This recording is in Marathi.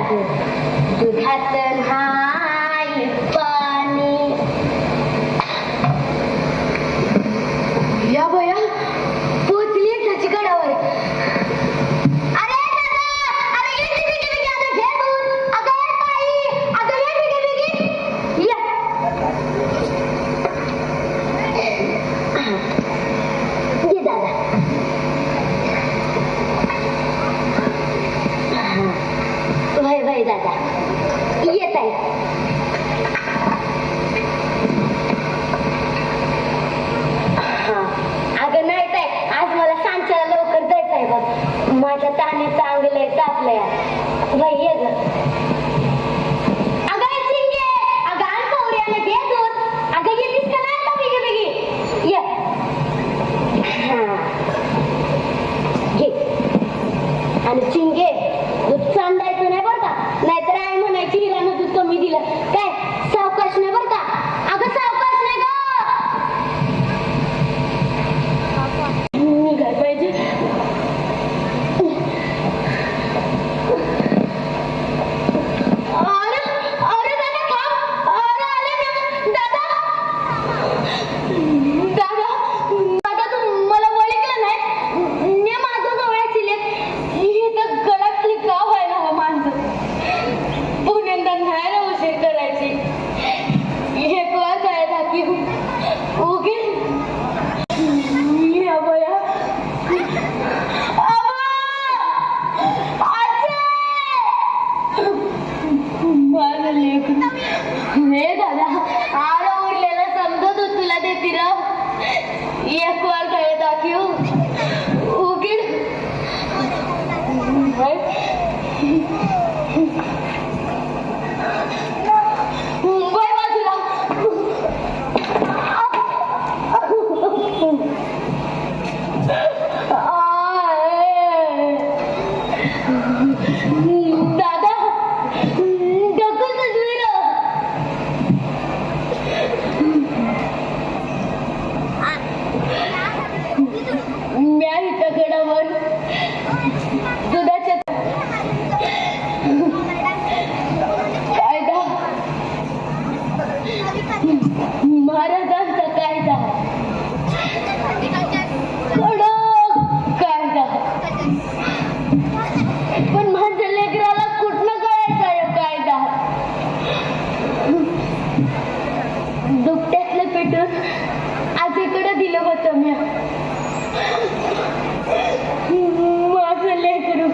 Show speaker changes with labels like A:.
A: ग दुधात नाही पाणी. या बया पोचली त्याची गडावर. अरे दादा, अरे ये बिगी बिगी, अगं घे दूध, अगं ये ताई, अगं ये बिगी बिगी ये. ये दादा. वय वय दादा येत आहे. अगं नाही ताई, आज मला सांच्याला लवकर जायचं आहे बघ. माझ्या ताने चांगलंय तापलंय. वय ये ग. अगं चिंगे, अगं आण कवऱ्याने घे दूध. अगं येतीस का नाही आता बिगी बिगी ये. घे. आणि चिंगे दूध सांडायचं नाही बरं का, नाहीतर आई म्हणायची हिला दूध कमी दिलं. काय सावकाश नाही बरं का. अगं सावकाश नाही ग. निघाय पाहिजे. अरे अरे दादा थांब. अरे आले ना दादा. दादा दादा तू मला ओळखलं नाही. मी माझं जवळची लेक. हे तर गळ्यातली का व्हायला हवं माणसं. पुण्यांदा नाही रे उशीर करायची. हे कळ काय दाखी उगी या बया. माझं लेकरू. हे दादा आर उरलेला समजत होत तुला देती राव. एक वार काय दाखी उगी मुंबई बाजूला. दादा ढकल तस्वीर. म्या इथं गडावर दुधाच्या कायदा, महाराजांचा कायदा, कडक कायदा. पण माझ्या लेकराला कुठनं कळायचा कायदा. दुपट्यातलं पेटून आजीकडे दिलं होतं मी. माझं लेकरू